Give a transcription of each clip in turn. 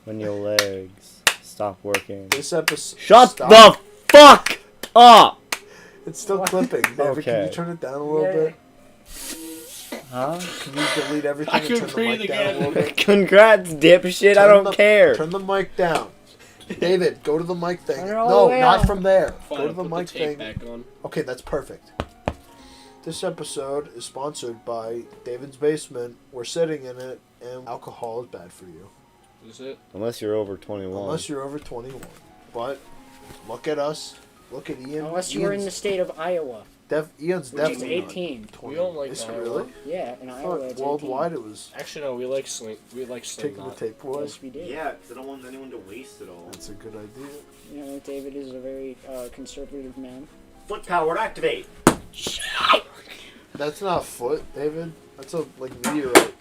When your legs stop working. This episode. Shut the fuck up! It's still clipping. David, can you Okay. turn it down a little bit? Huh? Can you delete everything I and can turn the breathe mic down a little again. bit? Congrats, dipshit. I Turn don't care. Turn the mic down. David, go to the mic thing. Turn it all the No, way not up. from there. Fine, Go to the put mic tape thing. back on. Okay, that's perfect. This episode is sponsored by David's Basement. We're sitting in it, and alcohol is bad for you. Is it? Unless you're over 21. Unless you're over 21. But look at us. Look at Ian. Unless you were in the state of Iowa, Ian's which is definitely 18. not 20. We don't like Is it Iowa. really? Yeah, in I Iowa thought it's worldwide it was Actually, no. We like Sling. We like Sling. taking the tape away. Yes, we did. Yeah, because I don't want anyone to waste it all. That's a good idea. You know, David is a very conservative man. Foot powered activate. That's not a foot, David. That's a meteorite.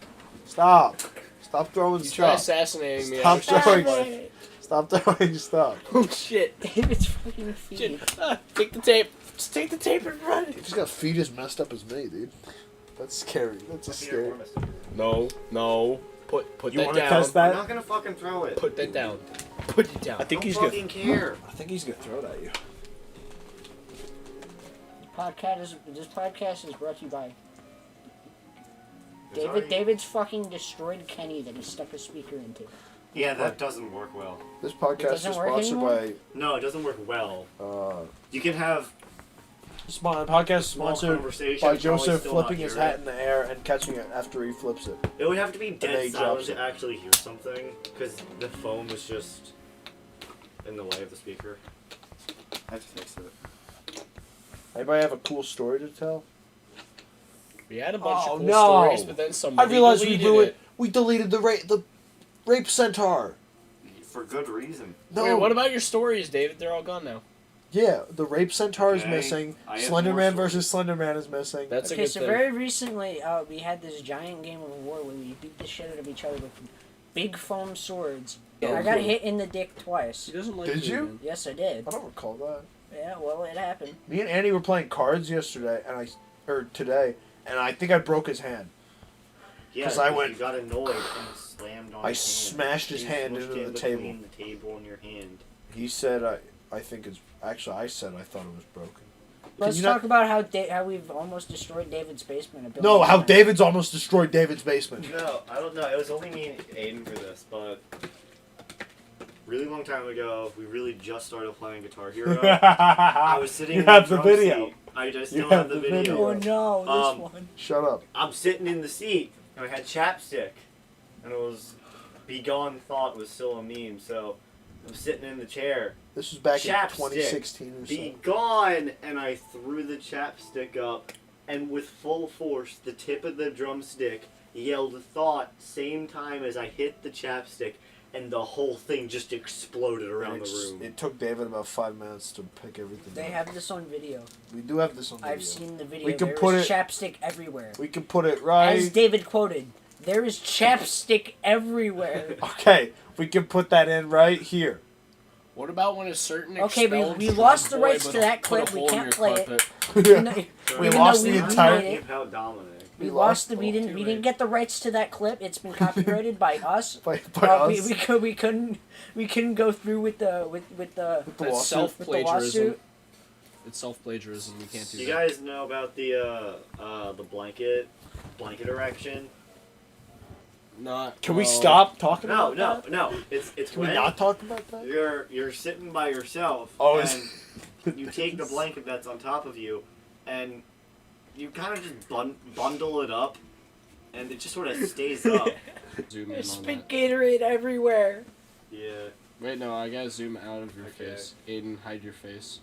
Stop. Stop throwing You try stuff. assassinating me. Stop I throwing. understand. Stop throwing stuff. Oh shit! David's fucking feet. Shit! Take the tape. Just take the tape and run. He just got feet as messed up as me, dude. That's scary. That's a scary. No, no. Put You that want to down. test I'm that? not gonna fucking throw it. Put that down. Put it down. I think don't he's fucking gonna. care. I think he's gonna throw it at you. This podcast is brought to you by There's already- David's fucking destroyed Kenny that he stuck a speaker into. Yeah, that doesn't work well. This podcast is doesn't work sponsored anymore? No, it doesn't work well. by. You can have Podcast small sponsored conversations. by probably Joseph still flipping not his hear hat it. in the air and catching it after he flips it. It would have to be they dead drops silent it. to actually hear something, because the phone was just in the way of the speaker. I have to fix it. Anybody have a cool story to tell? We had a bunch Oh, of cool no. stories, but then I somebody realized we deleted ruined. it. We deleted the rape centaur. For good reason. No. Wait, what about your stories, David? They're all gone now. Yeah, the rape centaur is Okay, missing. I have Slenderman more versus Slenderman is missing. That's a Okay, good so thing. very recently we had this giant game of war where we beat the shit out of each other with big foam swords. Yeah, I got cool. hit in the dick twice. He doesn't like Did me, you? man. Yes, I did. I don't recall that. Yeah, well, it happened. Me and Andy were playing cards yesterday, today, and I think I broke his hand. Yeah, 'Cause I because went- you got annoyed and slammed on I his hand. smashed his You hand smushed into it the table. between the table and your hand. He said, I think it's actually. I said I thought it was broken. Let's you talk not- about how we've almost destroyed David's basement. a billion No, how times. David's almost destroyed David's basement. No, I don't know. It was only me and Aiden for this, but really long time ago, we really just started playing Guitar Hero. I was sitting You in the have the drum video. seat. I just You still have have the the video. video. Oh no, this one. Shut up. I'm sitting in the seat, and I had chapstick, and it was "Be Gone" thought was still a meme, so I'm sitting in the chair. This was back in Chapstick. 2016 or Be so. gone! And I threw the chapstick up, and with full force, the tip of the drumstick yelled "thought" same time as I hit the chapstick, and the whole thing just exploded around the room. It took David about 5 minutes to pick everything They up. have this on video. We do have this on video. I've seen the video. We can There put is it- chapstick everywhere. We can put it right. As David quoted, there is chapstick everywhere. Okay, we can put that in right here. What about when a certain Okay, we expelled lost the boy rights put to a- that put a clip. We hole in can't your play it. carpet? Even though- We even lost though the we entire. made it. Keep out Dominic. We We lost the. lost We the- didn't. We didn't get the rights to that clip. It's been copyrighted by us. By We, us. we couldn't go through with the with the The That's lawsuit. self with the plagiarism. lawsuit. It's self plagiarism. We can't do You that. guys know about the blanket erection? Not. Can we no. stop talking No, about that? no. It's Can we when not talk about that? you're sitting by yourself Oh, and you take the blanket that's on top of you and you kind of just bundle it up and it just sort of stays up. Zoom in There's on spit that. Gatorade everywhere. Yeah. Wait, no, I gotta zoom out of your Okay. face. Aiden, hide your face.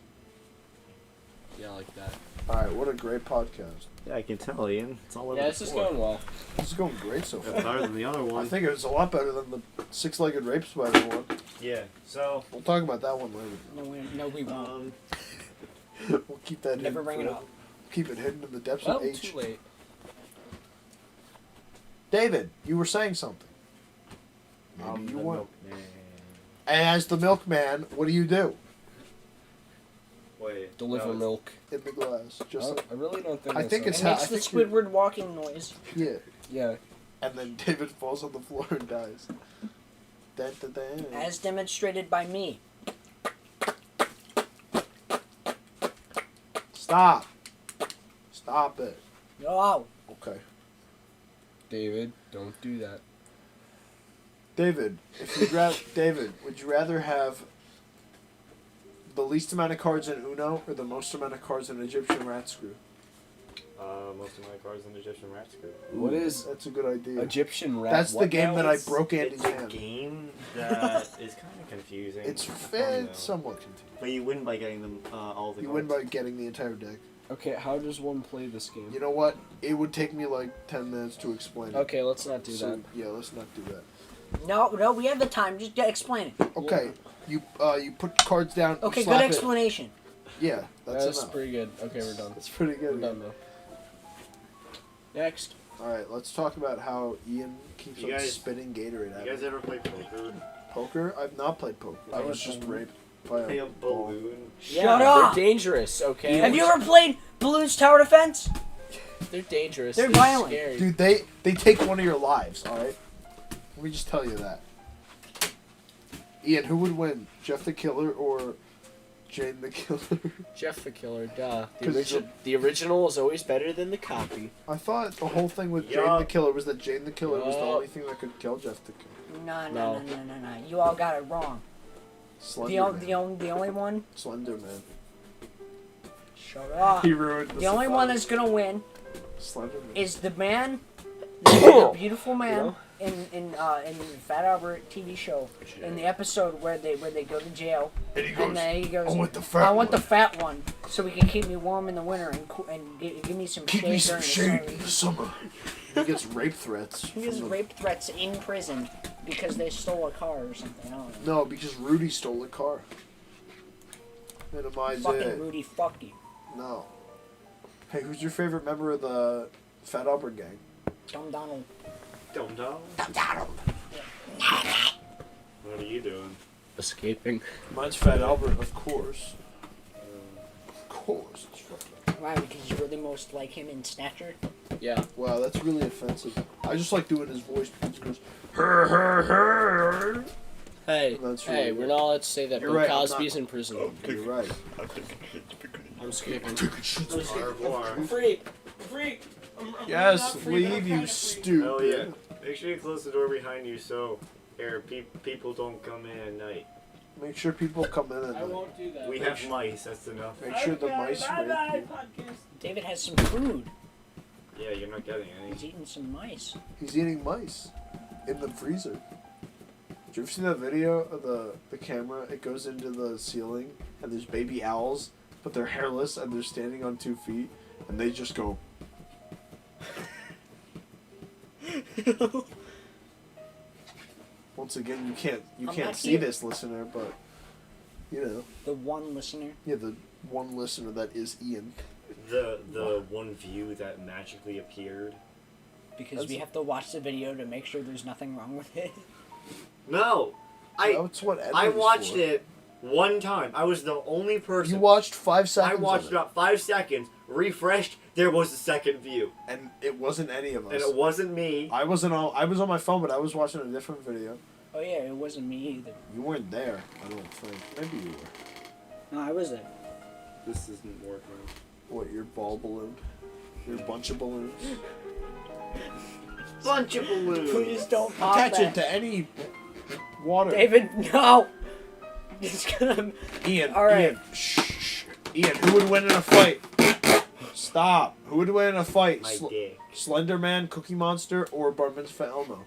Yeah, like that. Alright, what a great podcast. Yeah, I can tell, Ian. It's all over Yeah, the this is floor. going well. This is going great so It's far. better than the other I one. think it's a lot better than the six-legged rape spider one. Yeah. So, We'll talk about that one later. No, we won't. We'll keep that Never hidden. bring it forever. up. Keep it hidden in the depths Well, of H. too late. David, you were saying something. Maybe you the weren't. milkman. As the milkman, what do you do Wait. Deliver no, milk. in the glass? Just like, I really don't think. I that's think It it's how- how- makes I the think you're- Squidward walking noise. yeah. Yeah. And then David falls on the floor and dies. Dun, dun, dun. As demonstrated by me. Stop. Stop it. Oh, Okay. David, don't do that. David, David, would you rather have the least amount of cards in Uno or the most amount of cards in Egyptian rat screw? Most of my cards in the Egyptian rat screw. What is That's a good idea. Egyptian rat? That's the what game now? that I It's- broke Andy's It's a hand. game that is kind of confusing. It's It's fun, though. somewhat confusing. But you win by getting them all the You cards. win by getting the entire deck. Okay, how does one play this game? You know what? It would take me like 10 minutes to explain it. Okay, let's not do So, that. yeah, let's not do that. no, we have the time. Just explain it. Okay, you put cards down. you Okay, slap good it. explanation. Yeah, that's That's enough. pretty good. Okay, we're done. That's pretty We're good. done though. Next. All right, let's talk about how Ian keeps You on guys- spitting Gatorade at You guys me. ever play poker? Poker? I've not played poker. I was just raped by Play a a ball. balloon. Shut yeah, up! They're dangerous. Okay. Have you ever played Balloons Tower Defense? They're dangerous. They're violent. Scary. Dude, they take one of your lives. All right. Let me just tell you that. Ian, who would win, Jeff the Killer or Jane the Killer? Jeff the Killer. Duh. The 'Cause original. The original is always better than the copy. I thought the whole thing with Jane Yup. the Killer was that Jane the Killer was the Yup. only thing that could kill Jeff the Killer. No. You all got it wrong. Slender Man. The only one. Slender Man. Shut up. He ruined The only one that's gonna win Slender Man. is the man, the beautiful man You in the Fat Albert TV show. In the episode where they go to jail, And he and then he goes, I want the fat I want the one. fat one, so he can keep me warm in the winter and give me some Keep shade me some during shade the in summer. the summer. He gets rape threats. He gets from the- rape threats in prison because they stole a car or something. I don't know. No, because Rudy stole the car. Minimize Fucking it. Rudy, fuck you. No. Hey, who's your favorite member of the Fat Albert gang? Dumb Donald. Dum dum. What are you doing? Escaping. Mine's Fat Albert, of course. Of course. It's Fat Why? Because you really most like him in stature? Yeah. Albert. Wow, that's really offensive. I just like doing his voice because he goes, her, her, her. Hey. That's Hey, really we're good. not allowed to say that. You're Bill right, I'm Cosby's not- in prison. You're right. I'm escaping. Au revoir. Freak. Freak. Yes, leave, you Oh stupid. yeah. Make sure you close the door behind you so people don't come in at night. Make sure people come in I and won't do that. We have mice. That's enough. make sure the mice rape you. David has some food. Yeah, you're not getting He's any. eating some mice. He's eating mice in the freezer. Did you ever see that video of the camera? It goes into the ceiling and there's baby owls, but they're hairless and they're standing on 2 feet and they just go. Once again, you I'm can't not see here. this, listener, but you know, The one listener. yeah, the one listener that is Ian. The one view that magically appeared. Because we That's- have to watch the video to make sure there's nothing wrong with it. No, That's what I editing's watched for. it one time. I was the only person. You watched 5 seconds. I watched of about 5 seconds. Refreshed. There was a second view, and it wasn't any of us. and it wasn't me. I was on my phone, but I was watching a different video. Oh yeah, it wasn't me either. You weren't there, I don't think. Maybe you were. No, I was there. This isn't working. What, your ball balloon? Your bunch of balloons? Bunch of balloons. Please don't pop Attach that. it to any water. David, no! It's gonna... Ian, All right. Ian, shh. Ian, who would win in a fight? Stop. Who would win in a fight? My dick. Slender Man, Cookie Monster, or Bar Mitzvah Elmo?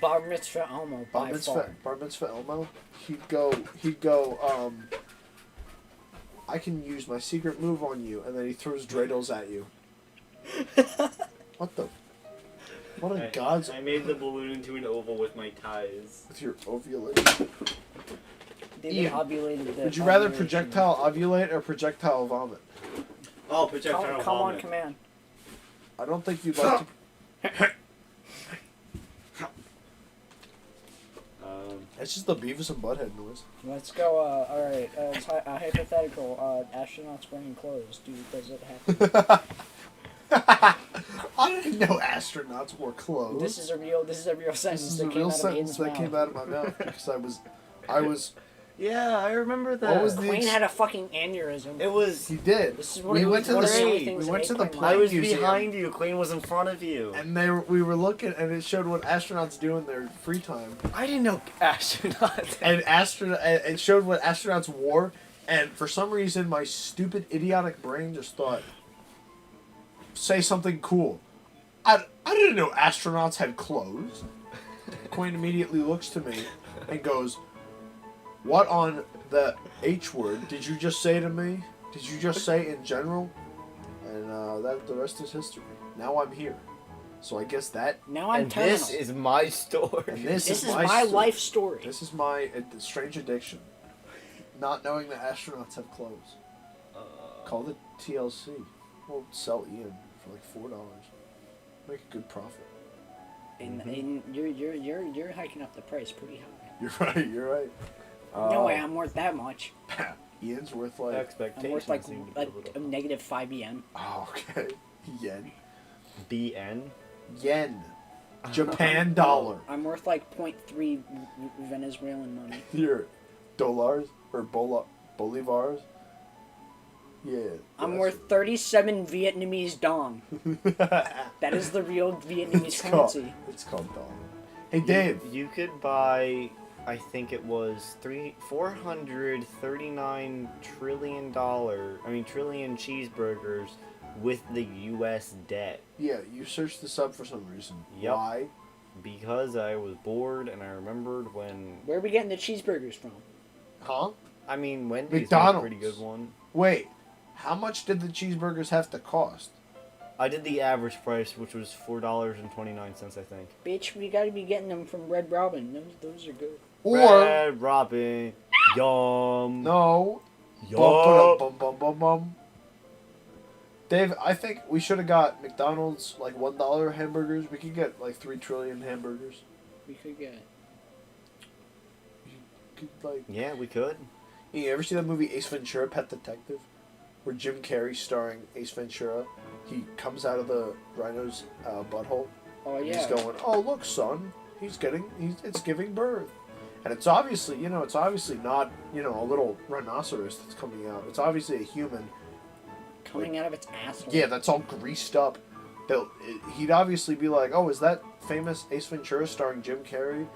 Bar Mitzvah Elmo, Bar by Mitzvah, far. Bar Mitzvah Elmo? He'd go, I can use my secret move on you, and then he throws dreidels at you. What the? What a God's... I made the balloon into an oval with my ties. With your ovulation. David Ian, ovulated the Would you rather ovulation. projectile ovulate or projectile vomit? Oh, projectile Come on, vomit. command. I don't think you'd like to... It's just the Beavis and Butthead noise. Let's go, alright, it's hypothetical, astronauts wearing clothes. Does it happen? I didn't know astronauts wore clothes. This is a real sentence This is that a came real out of sentence Ian's that mouth. came out of my mouth because I was. Yeah, I remember that. What was the Queen had a fucking aneurysm. It was. He did. This is one We of went the to the only we things went that to the made Queen I plane was museum, behind you. Queen was in front of you. and we were looking, and it showed what astronauts do in their free time. I didn't know astronauts. And it showed what astronauts wore, and for some reason, my stupid, idiotic brain just thought, say something cool. I didn't know astronauts had clothes. Quinn immediately looks to me and goes, "What on the H word did you just say to me? Did you just say in general?" And that the rest is history. Now I'm here. So I guess that, Now I'm And terminal. this is my story. and this This is is my my story. life story. This is my strange addiction. Not knowing that astronauts have clothes. Call it TLC. We'll sell Ian for like $4. Make a good profit. And you're hiking up the price pretty high. You're right. You're right. No way, I'm worth that much. Ian's worth like. I'm Expectations worth like seem to be a little a negative 5 yen. Oh, okay. Yen. BN. Yen. Japan dollar. I'm worth like 0.3 Venezuelan money. Your dollars or bolivars. Yeah. I'm worth 37 Vietnamese dong. That is the real Vietnamese currency. It's called dollar. Hey Dave. You could buy, I think it was $439 trillion. Trillion cheeseburgers with the U.S. debt. Yeah, you searched this up for some reason. Yep. Why? Because I was bored and I remembered when. Where are we getting the cheeseburgers from? Huh? Wendy's made a McDonald's. pretty good one. Wait. How much did the cheeseburgers have to cost? I did the average price, which was $4.29, I think. Bitch, we gotta be getting them from Red Robin. Those are good. Or Red Robin, yum. no. Yup. Bum. Dave, I think we should have got McDonald's like $1 hamburgers. We could get like 3 trillion hamburgers. We could get. You could, like, Yeah, we could. you ever see that movie Ace Ventura: Pet Detective, where Jim Carrey starring Ace Ventura? He comes out of the rhino's butthole. Oh And yeah. he's going, "Oh look, son, it's giving birth," and it's obviously not, a little rhinoceros that's coming out. It's obviously a human. Coming out of its asshole. Yeah, that's all greased up. He'd obviously be like, "Oh, is that famous Ace Ventura starring Jim Carrey?"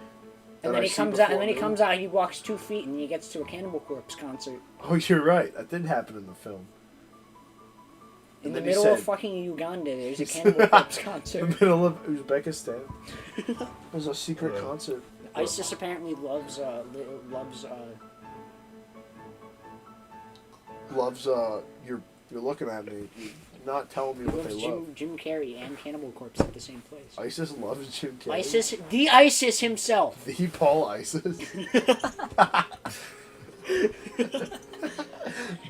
And then he comes out. And then he comes out. He walks 2 feet and he gets to a Cannibal Corpse concert Oh, you're right. That did happen in the film. in And the then he middle of said- fucking Uganda. There's a he said- Cannibal Corpse In concert. the middle of Uzbekistan. There's a secret Yeah. concert. ISIS apparently loves You're looking at me. You're not telling me what they love. Jim Carrey and Cannibal Corpse at the same place. ISIS loves Jim Carrey. The ISIS himself. The Paul ISIS.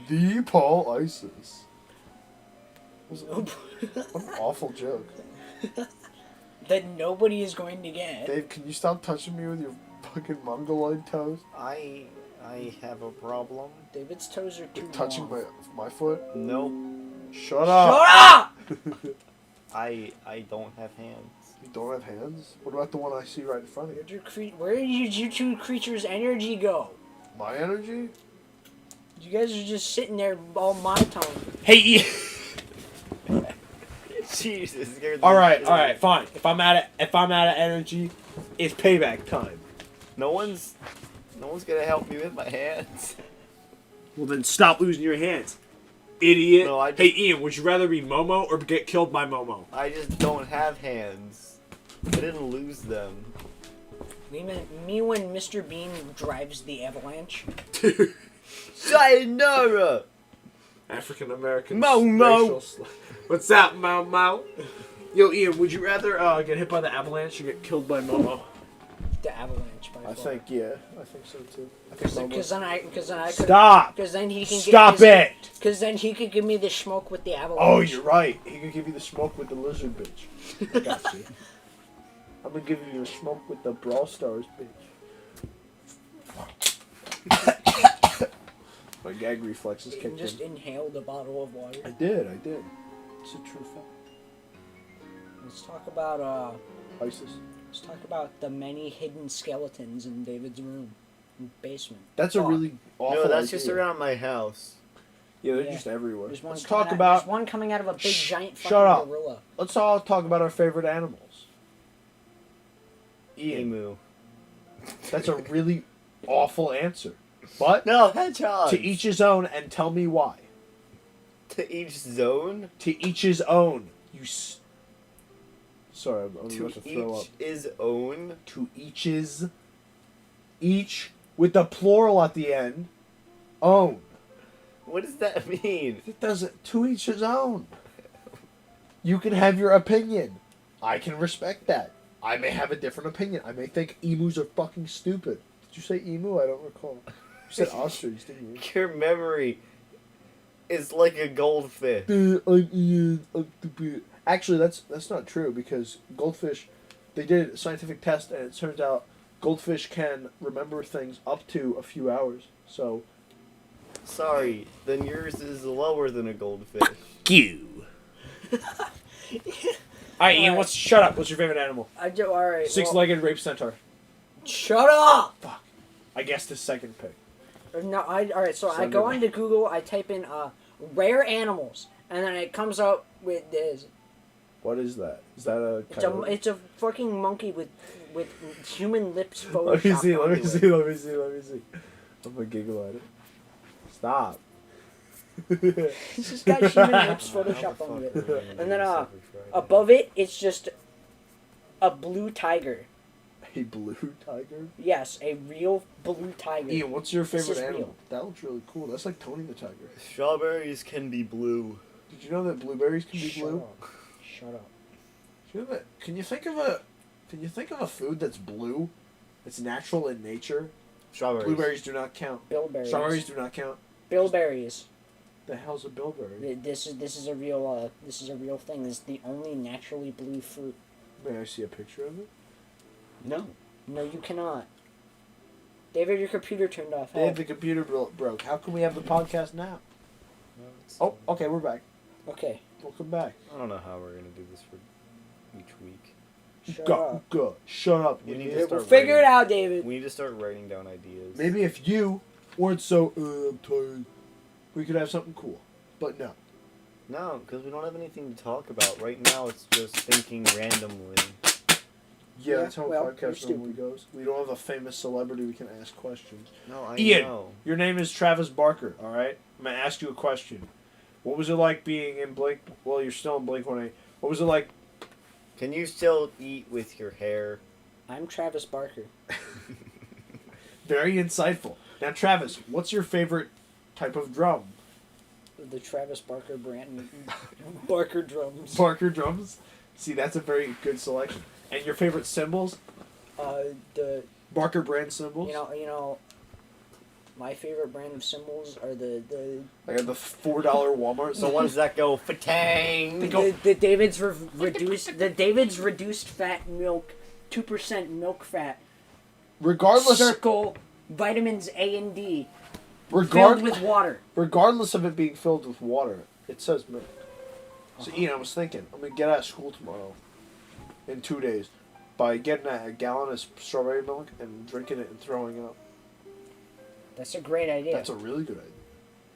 The Paul ISIS. What an awful joke. That nobody is going to get. Dave, can you stop touching me with your fucking mongoloid toes? I have a problem. David's toes are too You're touching long. my foot? Nope. Shut up! Shut up! I don't have hands. You don't have hands? What about the one I see right in front of you? Where did you two creatures' energy go? My energy? You guys are just sitting there all monotone. Hey, Jesus. scared the all right, shit out of me. fine. If I'm out of energy, it's payback time. No one's gonna help me with my hands. Well, then stop losing your hands, idiot. No, I just- Hey, Ian, would you rather be Momo or get killed by Momo? I just don't have hands. I didn't lose them. Me when Mr. Bean drives the avalanche. Sayonara! African American. Momo. What's up, Momo? Yo, Ian, would you rather get hit by the avalanche or get killed by Momo? The avalanche by I far. think so too. I think Because then I could. Stop! Because then he can. Stop it! Because then he could give me the smoke with the avalanche. Oh, you're right. He could give you the smoke with the lizard bitch. I got you. I'm gonna give you the smoke with the Brawl Stars bitch. My gag reflexes You can kicked just in. inhale the bottle of water. I did. It's a true fact. Let's talk about ISIS. let's talk about the many hidden skeletons in David's room, basement. That's a really awful No, that's just idea. around my house. Yeah, they're Yeah. just everywhere. There's one Let's coming talk out, about. there's one coming out of a big Shh, giant fucking shut up. gorilla. Let's all talk about our favorite animals. Ian, Emu. that's a really awful answer. But No, hedgehog. to each his own, and tell me why. To each zone. To each his own. Sorry, I'm To about to throw up. each his own. To each's. Each with the plural at the end. Own. What does that mean? It doesn't. To each his own. You can have your opinion. I can respect that. I may have a different opinion. I may think emus are fucking stupid. Did you say emu? I don't recall. You said ostrich, didn't you? Your memory is like a goldfish. I'm Ian. I'm stupid. Actually, that's not true because goldfish, they did a scientific test and it turns out goldfish can remember things up to a few hours. So. Sorry, then yours is lower than a goldfish. You. Alright, Ian, shut up. What's your favorite animal? I do alright. Six-legged rape centaur. Shut up! I guess the second pick. No, alright. So I Sunday go night. onto Google. I type in rare animals, and then it comes up with this. What is that? Is that a coyote? It's a fucking monkey with human lips Let me photoshopped see, let me onto it. see, let me see, let me see. I'm gonna giggle at it. Stop. It's just got human lips photoshopped onto it. And then above it, it's just a blue tiger. A blue tiger? Yes, a real blue tiger. Ian, what's your This favorite is animal? real. That looks really cool. That's like Tony the Tiger. Strawberries can be blue. Did you know that blueberries can be Shut blue? up. Shut up. Do you know that? Can you think of a food that's blue? It's natural in nature. Strawberries. Blueberries do not count. Bilberries. Strawberries do not count. Bilberries. The hell's a bilberry? This is a real thing. It's the only naturally blue fruit. May I see a picture of it? No. No, you cannot. David, your computer turned off. Dave, the computer broke. How can we have the podcast now? Oh, okay, we're back. Okay. Welcome back. I don't know how we're gonna do this for each week. Shut up. Go. Shut up. We need idiot. to We'll start figure it writing- out, David. We need to start writing down ideas. Maybe if you weren't so, I'm tired, we could have something cool. But no. No, because we don't have anything to talk about. Right now, it's just thinking randomly. Yeah, that's how well, a podcast you're normally goes. We don't have a famous celebrity we can ask questions. No, I Ian. know. Your name is Travis Barker, alright? I'm going to ask you a question. What was it like being in Blink? Well, you're still in Blink 180. What was it like? Can you still eat with your hair? I'm Travis Barker. Very insightful. Now, Travis, what's your favorite type of drum? The Travis Barker brand. Barker drums. Barker drums? See, that's a very good selection. And your favorite cymbals? The Barker brand cymbals? you know, my favorite brand of cymbals are the Like the $4 Walmart The ones that go fatang. the David's David's reduced fat milk, 2% milk fat. Regardless, Circle vitamins A and D filled with water. regardless of it being filled with water, it says milk. So, Ian, I was thinking, I'm going to get out of school tomorrow, in 2 days, by getting a gallon of strawberry milk and drinking it and throwing up. That's a great idea. That's a really good idea.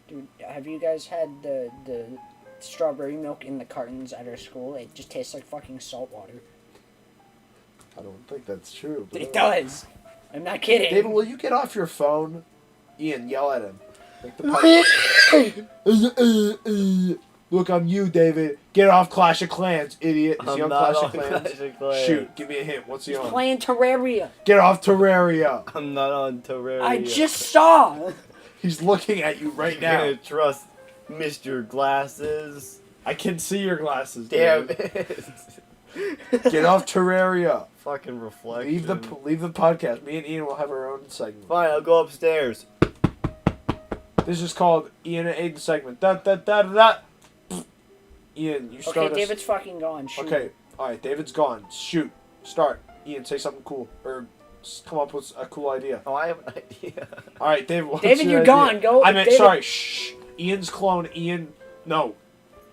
Dude, have you guys had the strawberry milk in the cartons at our school? It just tastes like fucking salt water. I don't think that's true. But It does. I'm not kidding. David, will you get off your phone? Ian, yell at him. Like the Look, I'm you, David. Get off Clash of Clans, idiot. Is he on Clash of Clans? Shoot, give me a hint. What's he He's on? playing Terraria. Get off Terraria. I'm not on Terraria. I just saw. He's looking at you right I'm now. gonna trust Mr. Glasses. I can see your glasses. Damn David. it. Get off Terraria. Fucking reflection. Leave the podcast. Me and Ian will have our own segment. Fine, I'll go upstairs. This is called Ian and Aiden segment. Da da da da da. Ian, you start Okay, us. David's fucking gone. Shoot. Okay, alright, David's gone. Shoot. Start. Ian, say something cool. Or come up with a cool idea. Oh, I have an idea. Alright, David, what's David, your you're idea? gone. Go. I meant, David. sorry, shh. Ian's clone, Ian. No.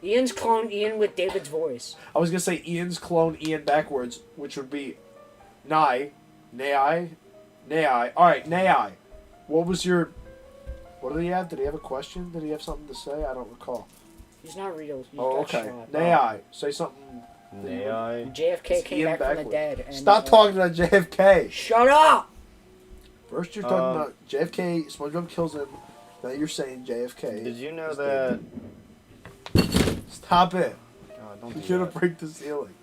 Ian's cloned Ian with David's voice. I was gonna say Ian's clone Ian backwards, which would be Nai. Alright, Nai. What was your... What did he have? Did he have a question? Did he have something to say? I don't recall. He's not real. He Oh, got okay. shot. Nai. Say something. Nay, JFK It's came Ian back from the backwards. dead. And, Stop talking about JFK. Shut up! First you're talking about JFK, SpongeBob kills him. Now you're saying JFK. did you know is that? Stop it. God, don't You're do gonna that. break the ceiling.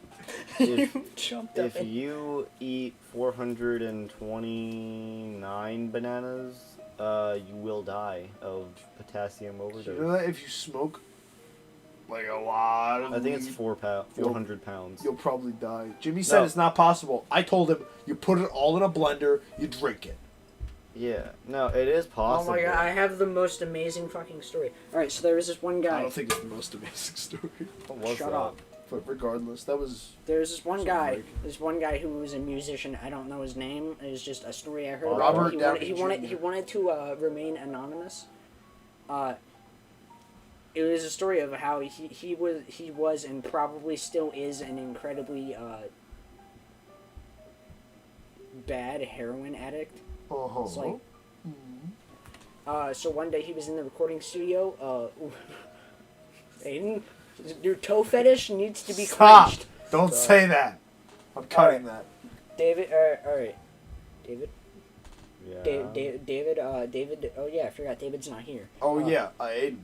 If, Jumped up if you eat 429 bananas, you will die of potassium Do you know overdose. that if you smoke like a lot of I think it's weed, 400 pounds. you'll probably die. Jimmy said No. it's not possible. I told him you put it all in a blender, you drink it. Yeah, no, it is possible. Oh my god, I have the most amazing fucking story. Alright, so there was this one I guy. don't think it's the most amazing story. What was Shut that? up. But regardless, that was There's this one So, guy. like- This one guy who was a musician. I don't know his name. It was just a story I heard. about Robert him. Downey He wanted. Jr. He wanted to remain anonymous. It was a story of how he was and probably still is an incredibly bad heroin addict. It's like, so one day he was in the recording studio. Aiden, your toe fetish needs to be Stop! clenched. Don't say that. I'm cutting that. David, all right, David. Yeah. David. Oh yeah, I forgot. David's not here. Oh yeah, Aiden.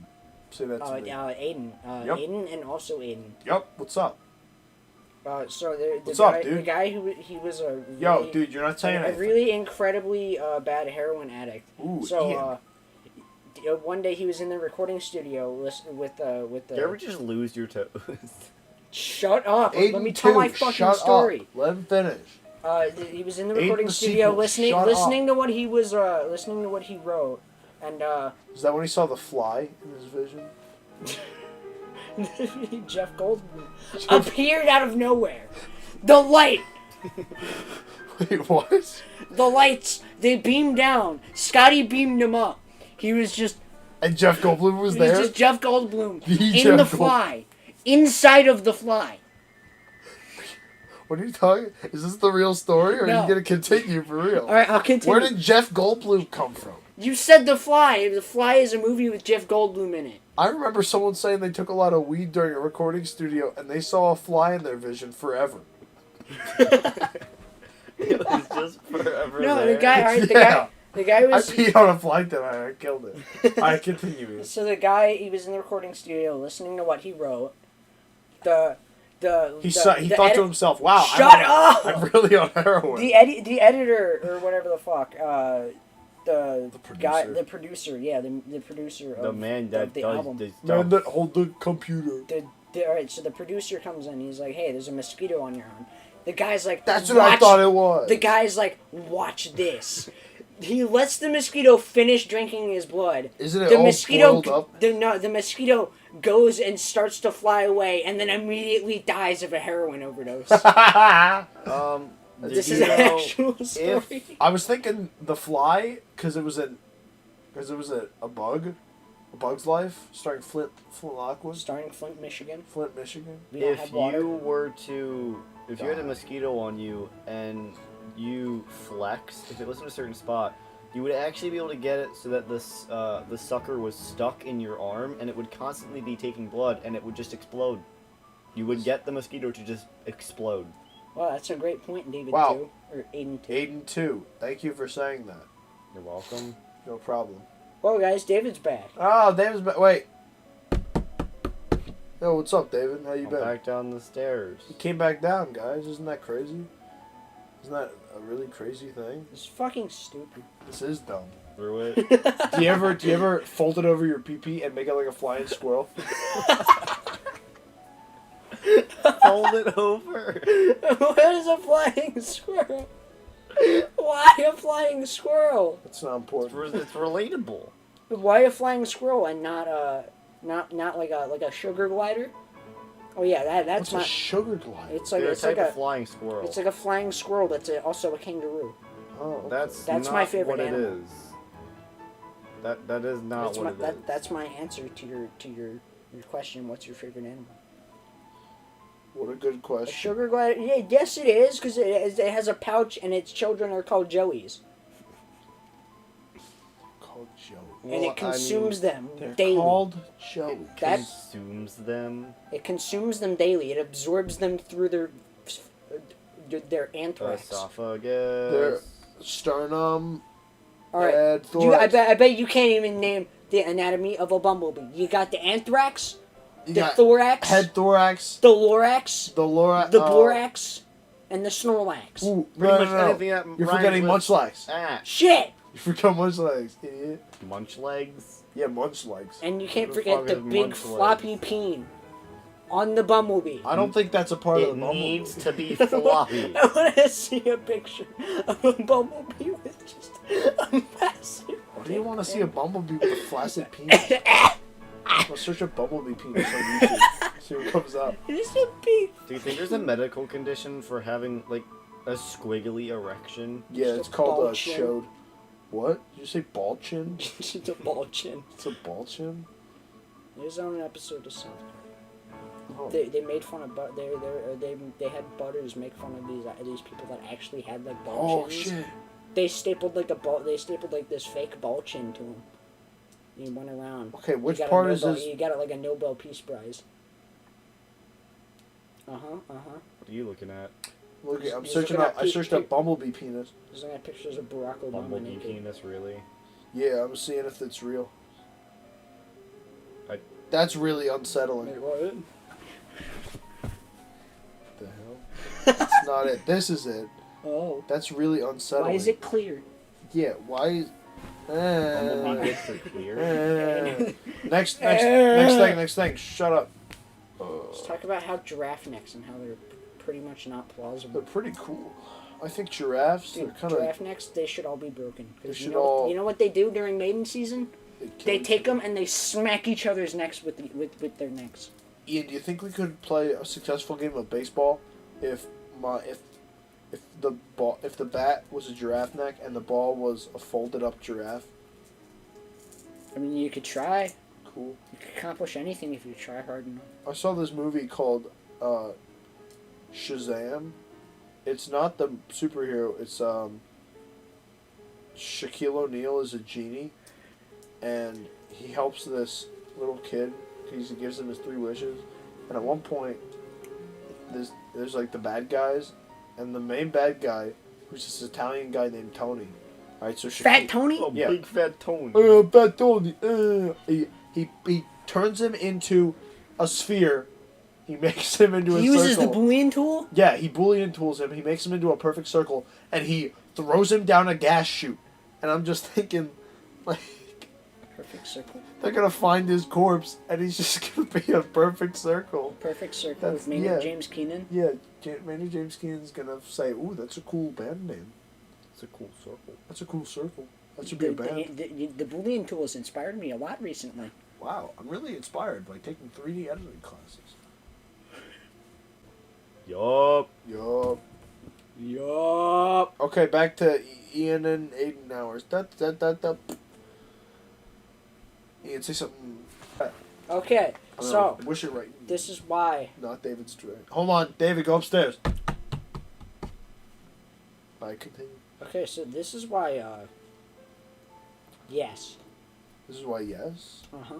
Say that to me. Aiden. Yep. Aiden and also Aiden. Yup. What's up? So What's up, dude? the guy who he was a really, Yo, dude, you're not saying a anything. really incredibly bad heroin addict. Ooh, So Ian. one day he was in the recording studio with the. Do you ever just lose your toes? Shut up! Aiden Let me tell too, my fucking shut story. Up. Let him finish. He was in the Aiden recording the studio sequel, listening shut listening to what he was listening to what he wrote, and Is that when he saw the fly in his vision? Jeff Goldblum appeared out of nowhere. The light, Wait, what? the lights, they beamed down. Scotty beamed him up. He was just, And Jeff Goldblum was he was there? just Jeff Goldblum The in the Jeff fly, inside of the fly. What are you talking? Is this the real story, or are No. you gonna continue for real? All right, I'll continue. Where did Jeff Goldblum come from? You said The Fly. The Fly is a movie with Jeff Goldblum in it. I remember someone saying they took a lot of weed during a recording studio, and they saw a fly in their vision forever. It was just forever. No, there. the guy. All right, Yeah. the guy I was. peed on a fly tonight. I killed it. I continue. So the guy, he was in the recording studio listening to what he wrote. He the thought edit- to himself, "Wow, Shut up! I'm really on heroin." the editor or whatever the fuck, the guy, producer. the producer, yeah, the producer of The man that of the does album. this Man stuff. that hold the computer. All right, so the producer comes in. He's like, "Hey, there's a mosquito on your arm." The guy's like, That's what I thought it was. The guy's like, "Watch this." He lets the mosquito finish drinking his blood. Isn't it The all mosquito, boiled up? the mosquito goes and starts to fly away, and then immediately dies of a heroin overdose. Did This you is an know actual story. if I was thinking the fly because it was a bug, A Bug's Life, starring Flint Lockwood, Starring Flint, Michigan. Flint, Michigan. We don't if have water. you were to if you had a mosquito on you and you flex, if it was in a certain spot, you would actually be able to get it so that this the sucker was stuck in your arm and it would constantly be taking blood and it would just explode. You would get the mosquito to just explode. Wow, that's a great point, David. Wow. 2 or Aiden 2. Aiden 2. Thank you for saying that. You're welcome. No problem. Well, guys, David's back. Oh, David's back. Wait. Yo, what's up, David? How you I'm been? back down the stairs. He came back down, guys. Isn't that crazy? Isn't that a really crazy thing? It's fucking stupid. This is dumb. Through it. Do you ever fold it over your pee-pee and make it like a flying squirrel? Hold it over. What is a flying squirrel? Why a flying squirrel? That's not It's, important. it's relatable. Why a flying squirrel and not like a sugar glider? Oh yeah, that's What's a my. sugar glider? It's like They're a it's type like of flying squirrel. it's like a flying squirrel that's also a kangaroo. Oh, okay. That's That's not my favorite what it animal. is. That is not That's what my it is. that's my answer to your Your question, what's your favorite animal? What a good A question. sugar glider? Yeah, yes it is, because it has a pouch and its children are called joeys. Called Joey. And Well, it consumes them They're daily. called Joey. It That- consumes them. It consumes them daily. It absorbs them through their anthrax. Esophagus. Sternum. Alright. Head, I thorax. bet you can't even name the anatomy of a bumblebee. You got the anthrax, You the got thorax, head, thorax, the lorax, the lora, the borax, and the snorlax. Ooh, Pretty no, much no, no. anything that You're rhymes forgetting with munchlax. ash. Shit! You forgot munchlax, idiot. Munch legs. Yeah, munchlax. And you can't Who the forget fuck the is big munch floppy legs? peen on the bumblebee. I don't think that's a part of It the bumblebee. needs to be floppy. I want to see a picture of a bumblebee with just a massive. Why do you want to see a bumblebee with a flaccid penis? I'll search a bumblebee penis on YouTube. See what comes up. Just a big. Do you think there's a medical condition for having like a squiggly erection? Yeah, Just it's a called ball a chin. showed. What? Did you say ball chin? Just a ball chin. It's a ball chin? There's on an episode of South Park. Oh. They made fun of they had Butters make fun of these people that actually had like ball Oh, chins. shit. They stapled like this fake ball chin to him. He went around. Okay, which He got a part is Nobel- this? You got it like a Nobel Peace Prize. Uh huh. What are you looking at? Look, I'm He's searching looking up. at I searched up bumblebee penis. There's like pictures of Barack Obama Bumblebee naked. penis, really? Yeah, I'm seeing if it's real. I- That's really unsettling. Wait, what? The hell? That's not it. This is it. Oh. That's really unsettling. Why is it clear? Yeah, why is... Bumblebee dicks are clear. Next thing. Shut up. Let's talk about how giraffe necks and how they're pretty much not They're plausible. pretty cool. I think giraffes, Dude, they're kind of... giraffe necks, they should all be broken. 'Cause They you should know, all- you know what they do during mating season? They take them and they smack each other's necks with their necks. Ian, do you think we could play a successful game of baseball if the bat was a giraffe neck and the ball was a folded up giraffe? I mean, you could try. Cool. You could accomplish anything if you try hard enough. I saw this movie called Shazam. It's not the superhero. It's Shaquille O'Neal is a genie, and he helps this little kid because he gives him his 3 wishes. And at one point, there's like the bad guys, and the main bad guy, who's this Italian guy named Tony. All right, so Fat Tony? Oh, Yeah. big fat Tony. Bad Tony. He turns him into a sphere. He makes him into a He uses the circle. Boolean tool? Yeah, he Boolean tools him. He makes him into a perfect circle, and he throws him down a gas chute. And I'm just thinking, like, Perfect circle. they're gonna find his corpse, and he's just gonna be a perfect circle. Perfect circle That's- with Maynard yeah. James Keenan. Yeah, Manny James Keenan's gonna say, "Ooh, that's a cool band name. It's a cool circle. That's a cool circle. That should be a band." The Boolean tool has inspired me a lot recently. Wow, I'm really inspired by taking 3D editing classes. Yup. Yup. Yup. Okay, back to Ian and Aiden hours. Ian, say something. Okay, I'm so gonna wish it right. this is why. Not David's direct. Hold on, David, go upstairs. I continue. Okay, so this is why. Yes. This is why yes. Uh huh.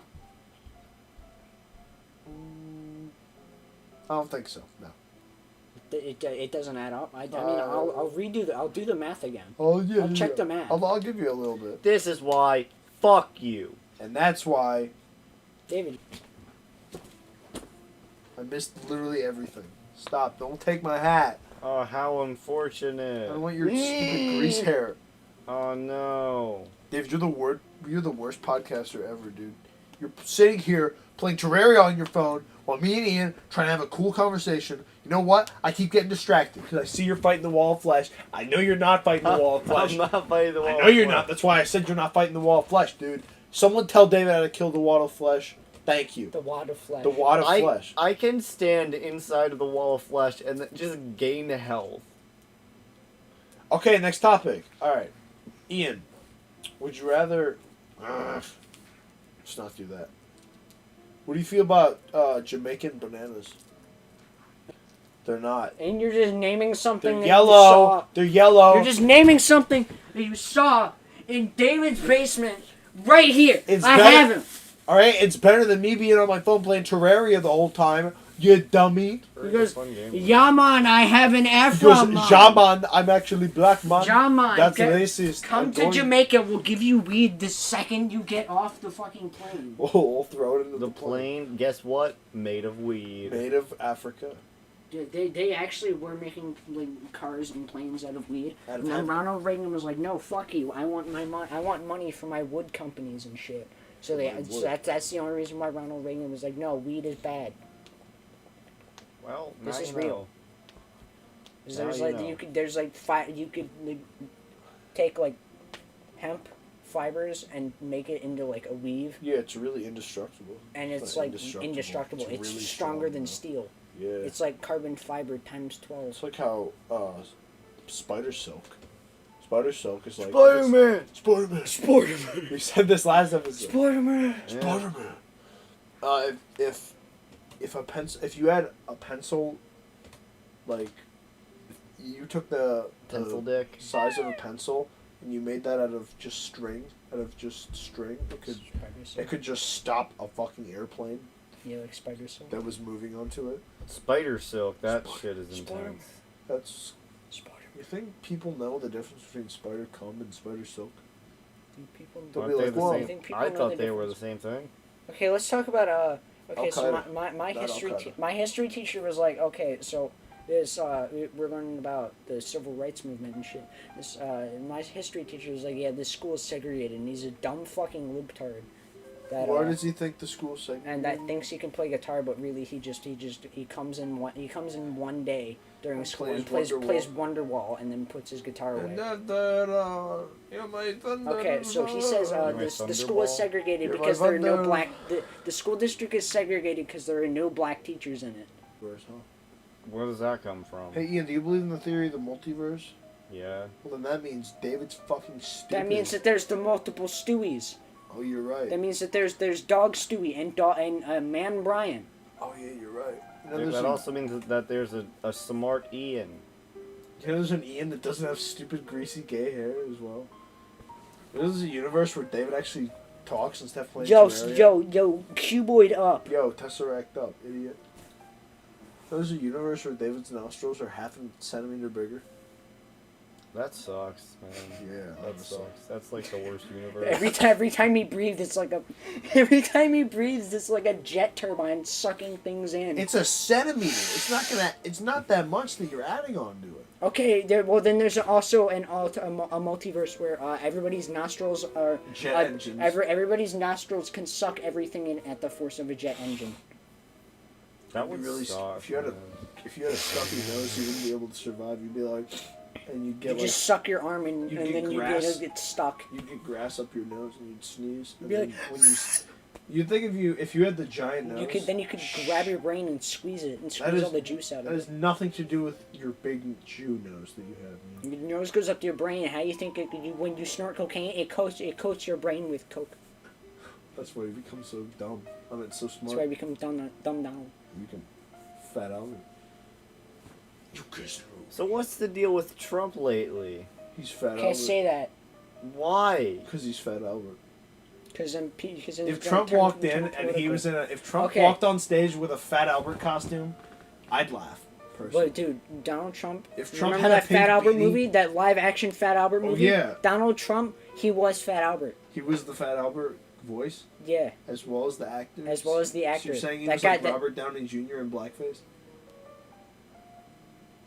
I don't think so. No. It doesn't add up. I mean, I'll do the math again. Oh yeah. I'll check the math. I'll give you a little bit, This is why. Fuck you. and that's why David, I missed literally everything. Stop! Don't take my hat. Oh, how I unfortunate. don't want your stupid grease hair. Oh no. Dave, you're the worst podcaster ever, dude. You're sitting here playing Terraria on your phone while me and Ian trying to have a cool conversation. You know what? I keep getting distracted because I see you're fighting the wall of flesh. I know you're not fighting the wall of flesh. I'm not fighting the wall. I know you're of not. flesh. That's why I said you're not fighting the wall of flesh, dude. Someone tell David how to kill the wall of flesh. Thank you. the wad of flesh. The wad of flesh. I can stand inside of the wall of flesh and then just gain health. Okay, next topic. All right, Ian. Would you rather? Let's not do that. What do you feel about Jamaican bananas? They're not. And you're just naming something They're that you saw. yellow. They're yellow. You're just naming something that you saw in David's basement right here. It's I better- have him. All right, it's better than me being on my phone playing Terraria the whole time. You dummy. He goes, yeah, man, I have an He afro, goes, man. Jaman, I'm actually black, man. Jaman, That's get- racist. Come I'm to going- Jamaica. We'll give you weed the second you get off the fucking plane. Oh, we'll throw it into The plane, guess what? Made of weed. Made of Africa. Dude, they actually were making like cars and planes out of weed. Out of And then hemp. Ronald Reagan was like, "No, fuck you. I want my I want money for my wood companies and shit." So they Wood. so that's the only reason why Ronald Reagan was like, "No, weed is bad." Well, This now is you real. know. 'Cause Now there's you like know. you could there's like you could like, take like hemp fibers and make it into like a weave, Yeah, it's really indestructible. and it's It's like indestructible. indestructible. It's It's, really stronger strong, than though. steel. Yeah. It's like carbon fiber times 12. It's like how spider silk. Spider silk is like Spider-Man! Spider-Man. Spider-Man. We said this last episode. Spider-Man. Yeah. Spider-Man. If a pencil, if you had a pencil, like, if you took the Pencil dick. size of a pencil and you made that out of just string, it could just stop a fucking airplane Yeah, like spider silk. that was moving onto it. Spider silk, that Spider- shit is Spider- intense. That's. Spider. You think people know the difference between spider cum and spider silk? Do people? They'll Aren't be they like, the whoa. same? I think people I know thought the they were the difference. same thing. Okay, let's talk about Okay, so Al-Qaeda. my Not history Al-Qaeda. my history teacher was like, okay, so this we're learning about the civil rights movement and shit. This my history teacher was like, yeah, this school is segregated, and he's a dumb fucking libtard. That Why does he think the school segment? and that thinks he can play guitar, but really he comes in one day during And school plays and plays Wonderwall. Wonderwall and then puts his guitar away. Okay, Okay, so he says You're my the school is Thunderball? segregated You're my because there are no Thunder- black. The school district is segregated because there are no black teachers in it. Where does that come from? Hey Ian, do you believe in the theory of the multiverse? Yeah. Well, then that means David's fucking stupid. That means that there's the multiple Stewies. Oh, you're right. That means that there's Dog Stewie and Man Brian. Oh yeah, you're right. You know, Yeah, there's that an, also means that there's a smart Ian. you know, there's an Ian that doesn't have stupid greasy gay hair as well. There's a universe where David actually talks instead of playing Terraria. Yo, cuboid up. Yo, Tesseract up, idiot. There's a universe where David's nostrils are half a centimeter bigger. That sucks, man. Yeah, That sucks. That's like the worst universe. Every time he breathes, it's like a jet turbine sucking things in. It's a centimeter. It's not that much that you're adding on to it. Okay, then there's also a multiverse where everybody's nostrils are Jet engines. Everybody's nostrils can suck everything in at the force of a jet engine. That You'd would be really suck. if you had a man. if you had a stuffy nose, you wouldn't be able to survive. You'd be like, and you'd You get like just suck your arm and you then get you grass. get stuck. you'd get grass up your nose and you'd sneeze. And Be then like- when you'd think if you had the giant nose, You could grab your brain and squeeze it and squeeze is- all the juice out that of has it. nothing to do with your big Jew nose that you have. Man. Your nose goes up to your brain. How you think when you snort cocaine, it coats your brain with coke. That's why you become so dumb. I mean, so That's smart. why I become dumb down. You can fat Albert. You kissed her. So what's the deal with Trump lately? He's fat Can't say that Why? because he's fat Albert. because If Trump walked in and he was in a, if Trump Okay. walked on stage with a fat Albert costume, I'd laugh. Personally. But dude, Donald Trump. If Trump remember had a that Fat pink Albert beanie- movie, that live action Fat Albert Oh, movie? yeah. Donald Trump, he was Fat Albert. He was the fat Albert voice Yeah, as well as the actor. as well as the So actor. you're saying he that was guy. like Robert Downey Jr. in blackface?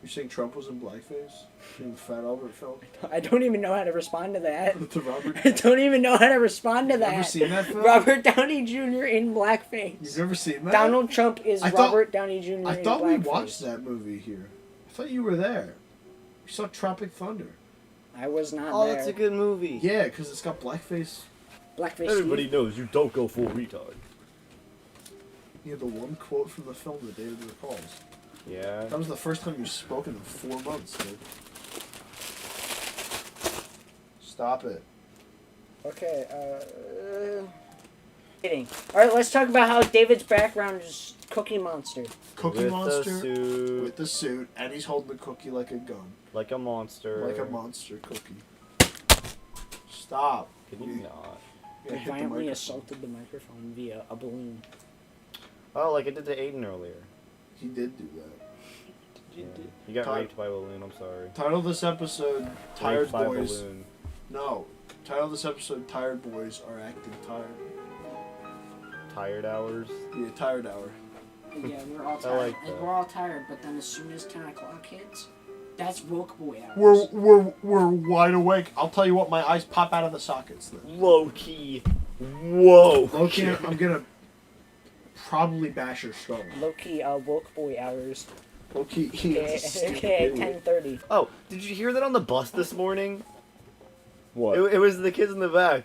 You're saying Trump was in blackface in the Fat Albert film? I don't even know how to respond to that. The Robert. I don't even know how to respond to You've that. never seen that film? Robert Downey Jr. in blackface. You've never seen that? Donald Trump is I thought- Robert Downey Jr. I in thought we blackface. watched that movie here. I thought you were there. You saw Tropic Thunder. I was not Oh, there. that's a good movie. Yeah, because it's got blackface. Blackface. Everybody Steve. knows you don't go full retard. You know, the one quote from the film that David recalls. Yeah. That was the first time you've spoken in 4 months, dude. Stop it. Okay. Kidding. All right, let's talk about how David's background is Cookie Monster. Cookie With Monster the suit, with the suit, and he's holding the cookie like a gun, like a monster. like a monster cookie. Stop. Can you not? Yeah, He hit the violently microphone. assaulted the microphone via a balloon. Oh, like I did to Aiden earlier. He did do that. Yeah. You got Ty- raped by a balloon. I'm sorry. Title of this episode: Tired Raped by a Boys. balloon. No. Title of this episode: Tired Boys are acting tired. Tired hours. Yeah, tired hour. Yeah, we're all I tired. like And that. we're all tired, but then as soon as 10 o'clock hits, that's woke boy hours. We're wide awake. I'll tell you what, my eyes pop out of the sockets then. Low key. Whoa. Okay, I'm gonna probably bash your skull. Low-key, woke boy hours. Okay, Okay, 10:30. Oh, did you hear that on the bus this morning? What? It was the kids in the back.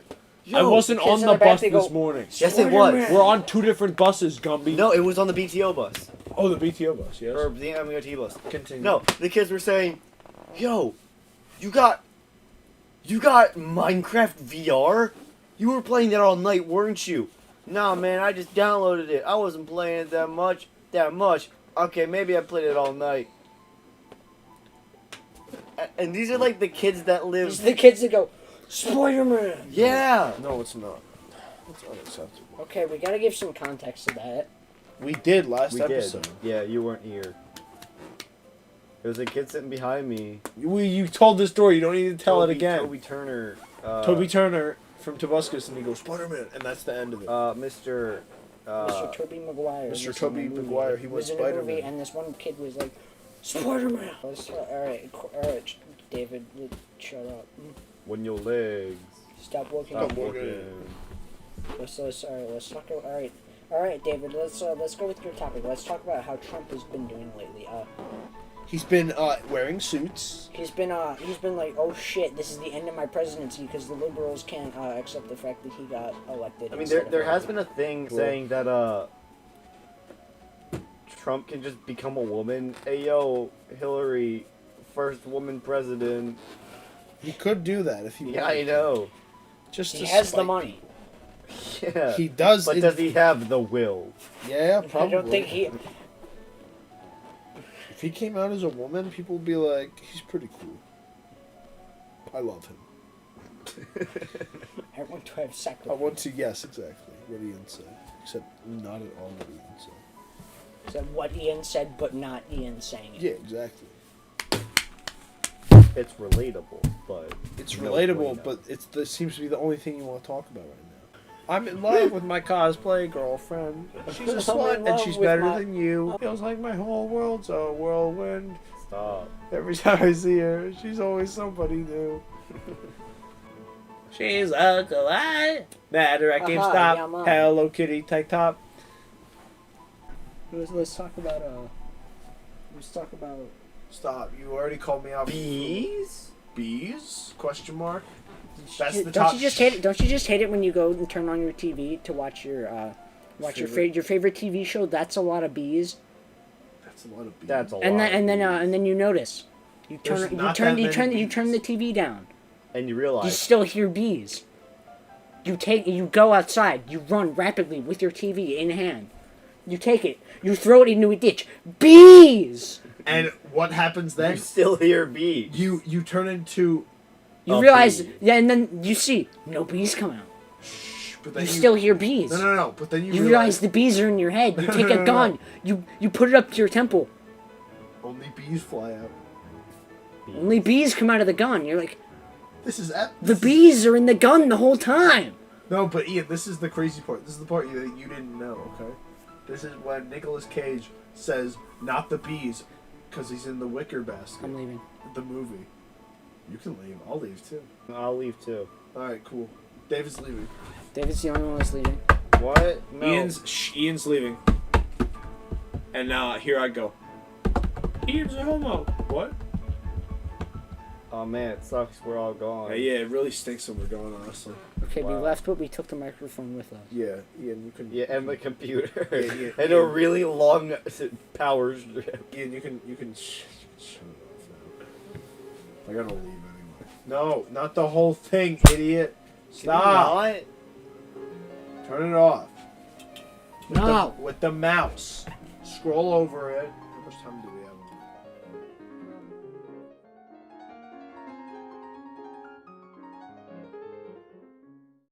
I wasn't kids on in the the back, bus they this go, morning. Yes, it was. Spider-Man. We're on two different buses, Gumby. No, it was on the BTO bus Oh, the BTO bus, yes. or the MIT bus. Continue. No, the kids were saying, "Yo, you got Minecraft VR? You were playing that all night, weren't you?" Nah, man, I just downloaded it. I wasn't playing it that much. Okay, maybe I played it all night. And these are like the kids that These live. are the kids that go, Spider-Man! Yeah. No, it's not. It's unacceptable. Okay, we gotta give some context to that. We did last We episode. did. Yeah, you weren't here. It was a kid sitting behind me. You told this story. You don't need to tell it again. Toby Turner. Toby Turner from Tobuscus, and he goes, Spider-Man, and that's the end of it. Mr. Mr. Tobey Maguire. Mr. was Tobey in the movie. Maguire, he He was was in a movie, Spider-Man. and this one kid was like, Spider-Man! Alright, David, shut up. When your legs Stop looking stop at me. working. Let's talk about, alright, David, let's go with your topic. Let's talk about how Trump has been doing lately. He's been wearing suits. He's been like, oh shit, this is the end of my presidency because the liberals can't accept the fact that he got elected. I mean, instead there of has Biden. been a thing Cool. saying that Trump can just become a woman. Hey yo, Hillary, first woman president. He could do that if he Yeah, I wanted. know. Just He to has the spite money. Yeah. He does. But does he have the will? Yeah, probably. I don't think he. If he came out as a woman, people would be like, he's pretty cool. I love him. I want to have sex. I want to, yes, exactly. What Ian said. Except not at all what Ian said. So what Ian said, but not Ian saying it. Yeah, exactly. It's relatable, but It's no relatable, bueno. but it seems to be the only thing you want to talk about right now. I'm in love with my cosplay girlfriend. She's a I'm in slut and love she's with better my- than you. Feels like my whole world's a whirlwind. Stop. Every time I see her, she's always somebody new. She's a delight. Matter at Aha, GameStop. yum. Hello Kitty tank top. Let's talk about Stop. You already called me out. for Bees? Bees? Question mark. That's Don't the top. you just hate it? Don't you just hate it when you go and turn on your TV to watch your your favorite TV show? That's a lot of bees. That's a lot of bees. That's a lot. And then of then you notice. You There's turn not that many you turn the bees. TV down. and you You realize still hear bees. You go outside. You run rapidly with your TV in hand. You take it. You throw it into a ditch. Bees. And what happens you then? still hear bees. You turn into. You A realize, bee. yeah, and then you see no bees come out. But then You still hear bees. No. But then You realize the bees are in your head. You take a gun. You put it up to your temple. only bees fly out. Only bees come out of the gun. You're like, This is the bees are in the gun the whole time. No, but Ian, this is the crazy part. This is the part that you didn't know. Okay, this is when Nicolas Cage says, "Not the bees," because he's in the Wicker Basket, I'm leaving. the movie. You can leave. I'll leave too. I'll leave too. All right, cool. David's leaving. David's the only one that's leaving. What? No. Ian's leaving. And here I go. Ian's a homo. What? Oh man, it sucks. We're all gone. Yeah, it really stinks when we're going, honestly. Okay, we Wow. left, but we took the microphone with us. Yeah, Ian, you can. Yeah, and the computer. Yeah, and a really long power strip. Ian, you can shut it off now. I gotta leave anyway. No, not the whole thing, idiot. Can you Stop. not? Turn it off. No. With the mouse. Scroll over it. How much time do we